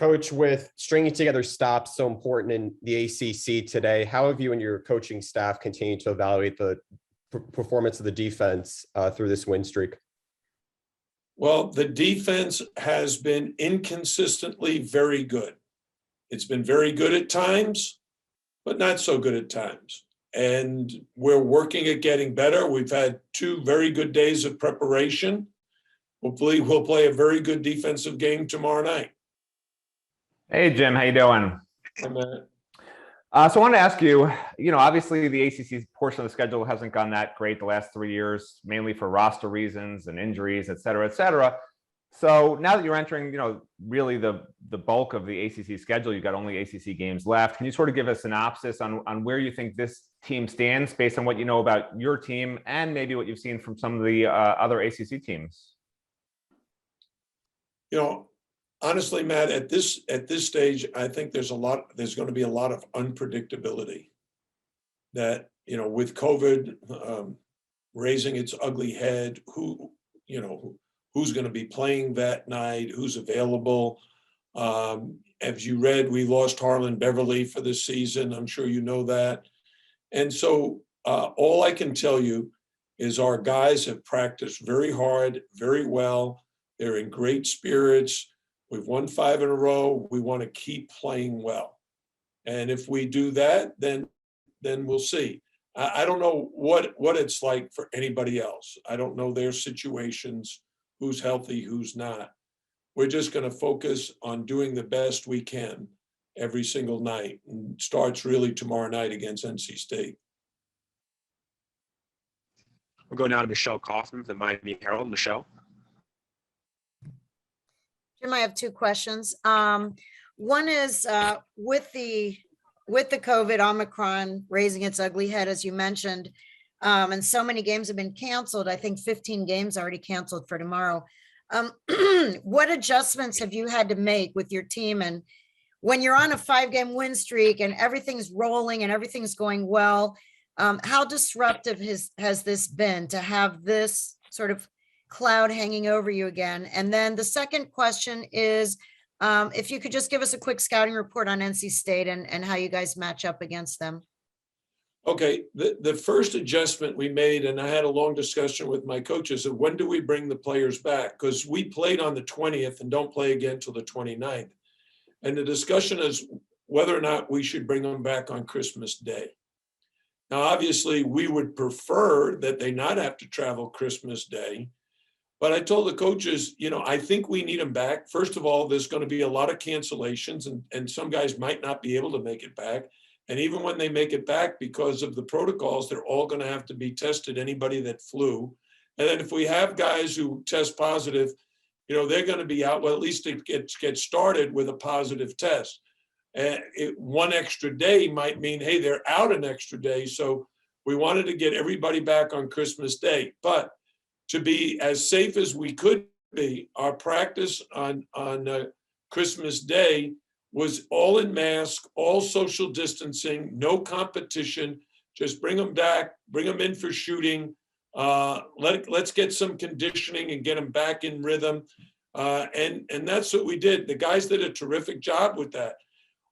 Coach, with stringing together stops so important in the ACC today, how have you and your coaching staff continued to evaluate the performance of the defense through this win streak? Well, the defense has been inconsistently very good. It's been very good at times, but not so good at times. And we're working at getting better. We've had 2 very good days of preparation. Hopefully, we'll play a very good defensive game tomorrow night. Hey, Jim, how you doing? Hey, Matt. So I wanted to ask you, obviously the ACC portion of the schedule hasn't gone that great the last 3 years, mainly for roster reasons and injuries, et cetera, et cetera. So now that you're entering, really the bulk of the ACC schedule, you've got only ACC games left. Can you sort of give a synopsis on where you think this team stands based on what you know about your team and maybe what you've seen from some of the other ACC teams? Honestly, Matt, at this stage, I think there's going to be a lot of unpredictability that, with COVID raising its ugly head, who's going to be playing that night, who's available. As you read, we lost Harlan Beverly for this season. I'm sure you know that. And so all I can tell you is our guys have practiced very hard, very well. They're in great spirits. We've won 5 in a row. We want to keep playing well. And if we do that, then we'll see. I don't know what it's like for anybody else. I don't know their situations, who's healthy, who's not. We're just going to focus on doing the best we can every single night. And it starts really tomorrow night against NC State. We'll go now to Michelle Coffman, the Miami Herald. Michelle. Jim, I have 2 questions. One is with the COVID Omicron raising its ugly head, as you mentioned, and so many games have been canceled. I think 15 games already canceled for tomorrow. What adjustments have you had to make with your team? And when you're on a 5-game win streak and everything's rolling and everything's going well, how disruptive has this been to have this sort of cloud hanging over you again? And then the second question is, if you could just give us a quick scouting report on NC State and how you guys match up against them. Okay, the first adjustment we made, and I had a long discussion with my coaches, of when do we bring the players back? Because we played on the 20th and don't play again till the 29th. And the discussion is whether or not we should bring them back on Christmas Day. Now, obviously, we would prefer that they not have to travel Christmas Day. But I told the coaches, I think we need them back. First of all, there's going to be a lot of cancellations and some guys might not be able to make it back. And even when they make it back, because of the protocols, they're all going to have to be tested, anybody that flew. And then if we have guys who test positive, they're going to be out. Well, at least it gets started with a positive test. One extra day might mean, hey, they're out an extra day. So we wanted to get everybody back on Christmas Day. But to be as safe as we could be, our practice on Christmas Day was all in mask, all social distancing, no competition. Just bring them back, bring them in for shooting. Let's get some conditioning and get them back in rhythm. And that's what we did. The guys did a terrific job with that.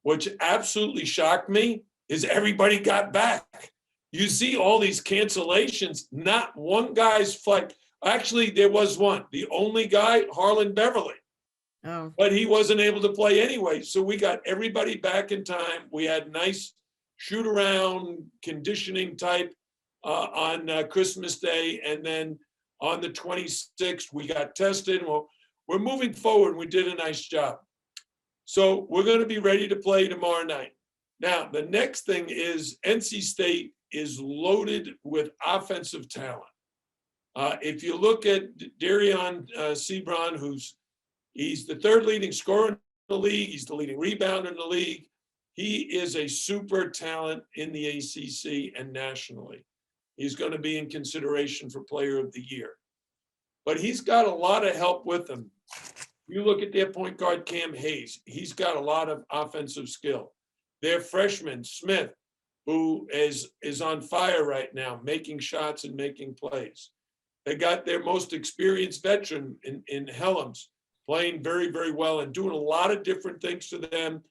Which absolutely shocked me is everybody got back. You see all these cancellations, not one guy's flight. Actually, there was one. The only guy, Harlan Beverly. Oh. But he wasn't able to play anyway. So we got everybody back in time. We had nice shoot around conditioning type on Christmas Day. And then on the 26th, we got tested. Well, we're moving forward. We did a nice job. So we're going to be ready to play tomorrow night. Now, the next thing is NC State is loaded with offensive talent. If you look at Darion Sebron, he's the 3rd leading scorer in the league. He's the leading rebounder in the league. He is a super talent in the ACC and nationally. He's going to be in consideration for Player of the Year. But he's got a lot of help with him. You look at their point guard, Cam Hayes. He's got a lot of offensive skill. Their freshman, Smith, who is on fire right now, making shots and making plays. They got their most experienced veteran in Helms playing very, very well and doing a lot of different things to them.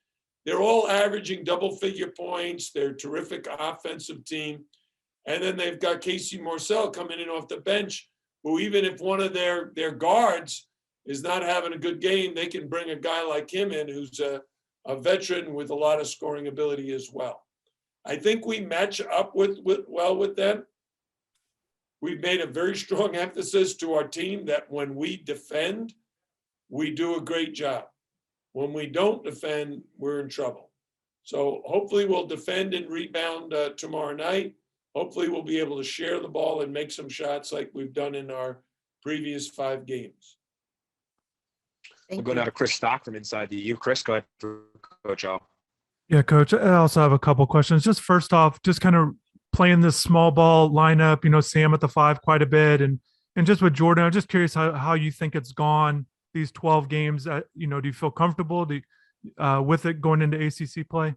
They're all averaging double-figure points. They're a terrific offensive team. And then they've got Casey Morcell coming in off the bench, who even if one of their guards is not having a good game, they can bring a guy like him in who's a veteran with a lot of scoring ability as well. I think we match up well with them. We've made a very strong emphasis to our team that when we defend, we do a great job. When we don't defend, we're in trouble. So hopefully we'll defend and rebound tomorrow night. Hopefully we'll be able to share the ball and make some shots like we've done in our previous 5 games. We'll go now to Chris Stockton inside the EU. Chris, go ahead for Coach Al. Yeah, Coach, I also have a couple questions. Just first off, just kind of playing this small ball lineup, Sam at the 5 quite a bit. And just with Jordan, I'm just curious how you think it's gone these 12 games. Do you feel comfortable with it going into ACC play?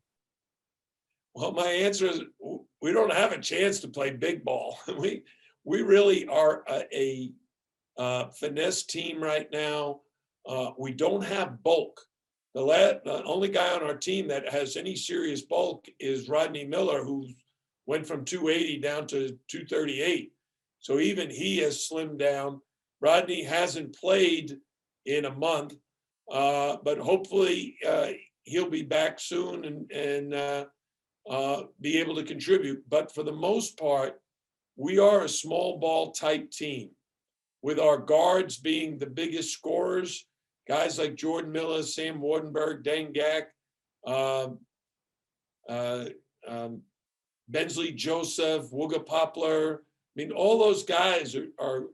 Well, my answer is we don't have a chance to play big ball. We really are a finesse team right now. We don't have bulk. The only guy on our team that has any serious bulk is Rodney Miller, who went from 280 down to 238. So even he has slimmed down. Rodney hasn't played in a month, but hopefully he'll be back soon and be able to contribute. But for the most part, we are a small ball type team, with our guards being the biggest scorers. Guys like Jordan Miller, Sam Wardenberg, Dane Gack, Bensley Joseph, Wooga Poplar. I mean, all those guys are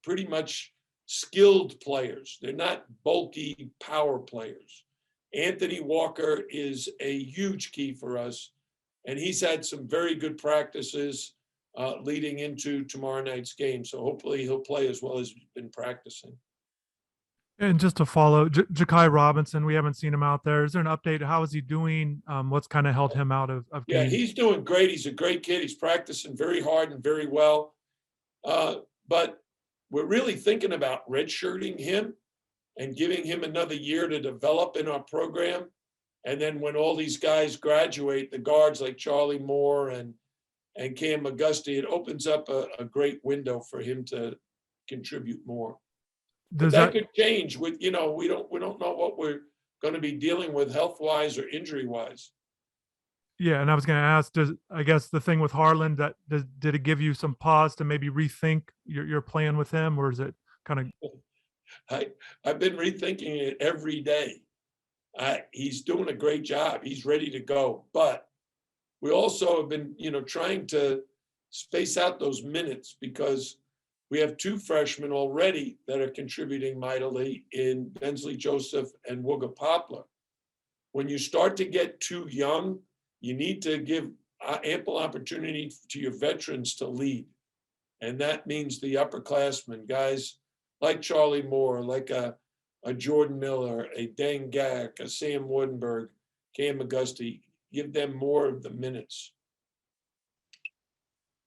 pretty much skilled players. They're not bulky power players. Anthony Walker is a huge key for us, and he's had some very good practices leading into tomorrow night's game. So hopefully he'll play as well as he's been practicing. And just to follow, Ja'Kai Robinson, we haven't seen him out there. Is there an update? How is he doing? What's kind of held him out of Yeah, games? he's doing great. He's a great kid. He's practicing very hard and very well. But we're really thinking about redshirting him and giving him another year to develop in our program. And then when all these guys graduate, the guards like Charlie Moore and Cam McGusty, it opens up a great window for him to contribute more. But that could change with, we don't know what we're going to be dealing with health-wise or injury-wise. Yeah, and I was going to ask, I guess the thing with Harlan, did it give you some pause to maybe rethink your plan with him, or is it kind of? I've been rethinking it every day. He's doing a great job. He's ready to go. But we also have been, trying to space out those minutes, because we have 2 freshmen already that are contributing mightily in Bensley Joseph and Wooga Poplar. When you start to get too young, you need to give ample opportunity to your veterans to lead. And that means the upperclassmen, guys like Charlie Moore, like a Jordan Miller, a Dane Gack, a Sam Woodenberg, Cam McGusty, give them more of the minutes.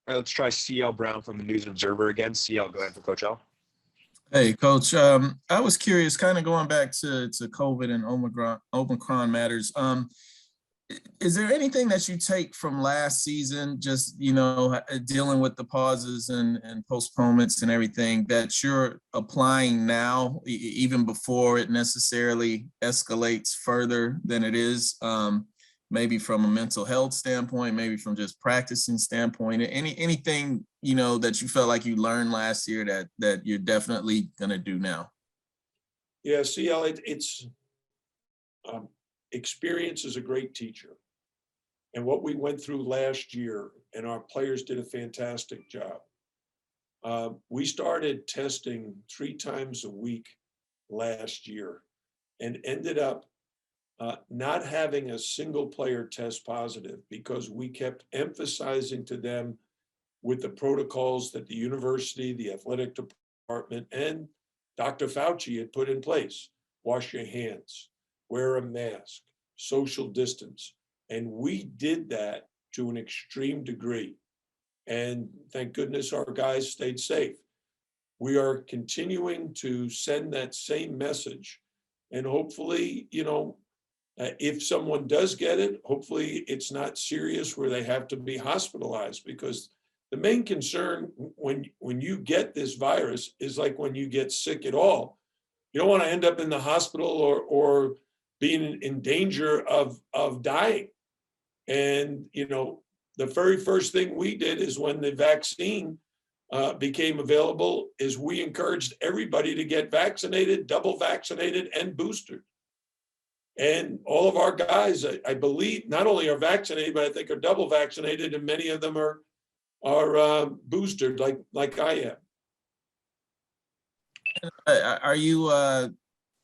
All right, let's try CL Brown from the News Observer again. CL, go ahead for Coach L. Hey, Coach. I was curious, kind of going back to COVID and Omicron matters. Is there anything that you take from last season, just, dealing with the pauses and postponements and everything, that you're applying now, even before it necessarily escalates further than it is? Maybe from a mental health standpoint, maybe from just practicing standpoint, anything, that you felt like you learned last year that you're definitely going to do now? Yeah, CL, it's experience is a great teacher. And what we went through last year, and our players did a fantastic job. We started testing 3 times a week last year and ended up not having a single player test positive, because we kept emphasizing to them with the protocols that the university, the athletic department, and Dr. Fauci had put in place. Wash your hands, wear a mask, social distance. And we did that to an extreme degree. And thank goodness our guys stayed safe. we are continuing to send that same message. And hopefully, if someone does get it, hopefully it's not serious where they have to be hospitalized, because the main concern when you get this virus is like when you get sick at all. You don't want to end up in the hospital or being in danger of dying. And, the very first thing we did is when the vaccine became available is we encouraged everybody to get vaccinated, double vaccinated, and boosted. And all of our guys, I believe, not only are vaccinated, but I think are double vaccinated, and many of them are boosted like I am. Are you,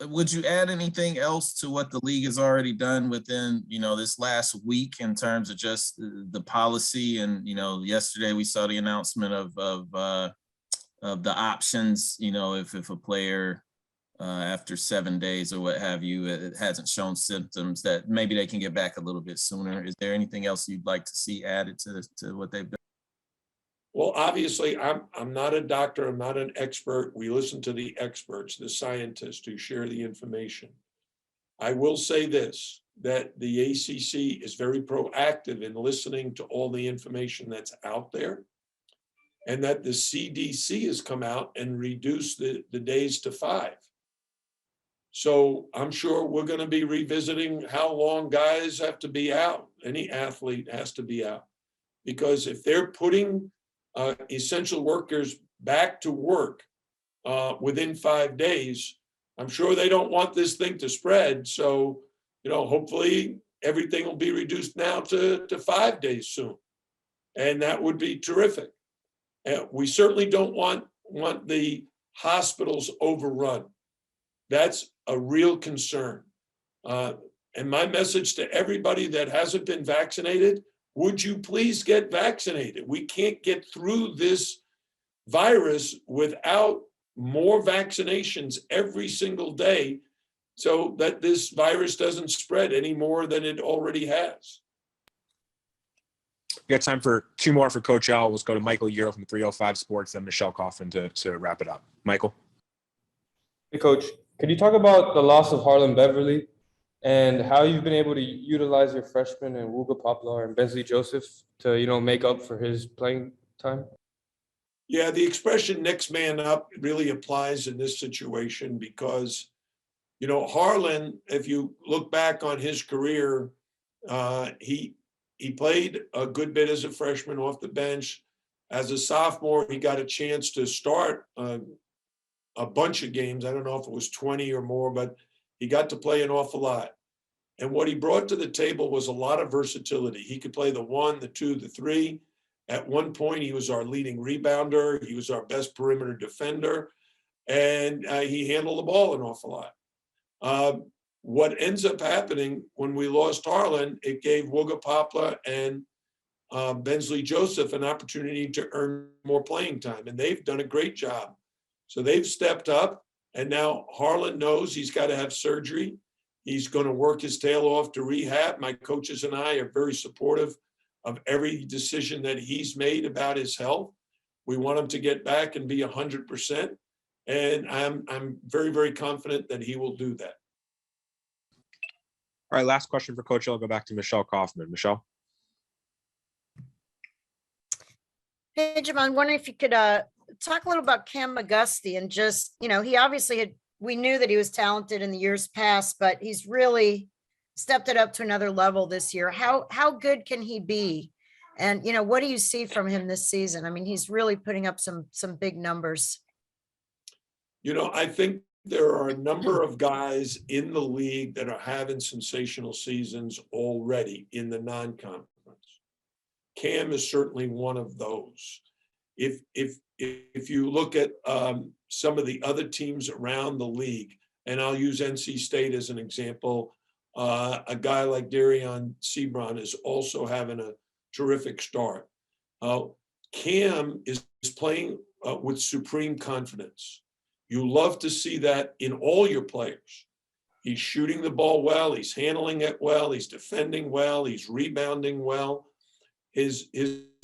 would you add anything else to what the league has already done within, this last week in terms of just the policy? And, yesterday we saw the announcement of the options, if a player after 7 days or what have you, it hasn't shown symptoms, that maybe they can get back a little bit sooner. Is there anything else you'd like to see added to what they've done? Well, obviously, I'm not a doctor. I'm not an expert. We listen to the experts, the scientists who share the information. I will say this, that the ACC is very proactive in listening to all the information that's out there, and that the CDC has come out and reduced the days to 5. So I'm sure we're going to be revisiting how long guys have to be out. Any athlete has to be out, because if they're putting essential workers back to work within 5 days, I'm sure they don't want this thing to spread. So, hopefully everything will be reduced now to 5 days soon. And that would be terrific. We certainly don't want the hospitals overrun. That's a real concern. And my message to everybody that hasn't been vaccinated, would you please get vaccinated? We can't get through this virus without more vaccinations every single day, so that this virus doesn't spread any more than it already has. We got time for 2 more for Coach L. Let's go to Michael Euro from 305 Sports and Michelle Coffman to wrap it up. Michael. Hey, Coach. Could you talk about the loss of Harlan Beverly and how you've been able to utilize your freshmen and Wooga Poplar and Bensley Joseph to, make up for his playing time? Yeah, the expression next man up really applies in this situation, because, Harlan, if you look back on his career, he played a good bit as a freshman off the bench. As a sophomore, he got a chance to start a bunch of games. I don't know if it was 20 or more, but he got to play an awful lot. And what he brought to the table was a lot of versatility. He could play the 1, the 2, the 3. At one point, he was our leading rebounder. He was our best perimeter defender. And he handled the ball an awful lot. What ends up happening when we lost Harlan, it gave Wooga Poplar and Bensley Joseph an opportunity to earn more playing time. And they've done a great job. So they've stepped up. And now Harlan knows he's got to have surgery. He's going to work his tail off to rehab. My coaches and I are very supportive of every decision that he's made about his health. We want him to get back and be 100%. And I'm very, very confident that he will do that. All right, last question for Coach L. I'll go back to Michelle Coffman. Michelle. Hey, Jim, I'm wondering if you could talk a little about Cam McGusty, and just, he obviously we knew that he was talented in the years past, but he's really stepped it up to another level this year. How good can he be? And, what do you see from him this season? I mean, he's really putting up some big numbers. I think there are a number of guys in the league that are having sensational seasons already in the non-conference. Cam is certainly one of those. If you look at some of the other teams around the league, and I'll use NC State as an example, a guy like Darion Sebron is also having a terrific start. Cam is playing with supreme confidence. You love to see that in all your players. He's shooting the ball well, he's handling it well, he's defending well, he's rebounding well. His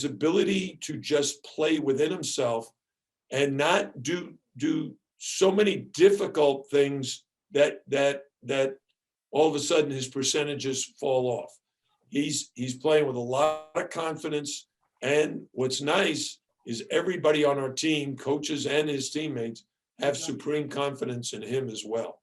ability to just play within himself and not do do so many difficult things that all of a sudden his percentages fall off. He's playing with a lot of confidence. And what's nice is everybody on our team, coaches and his teammates, have supreme confidence in him as well.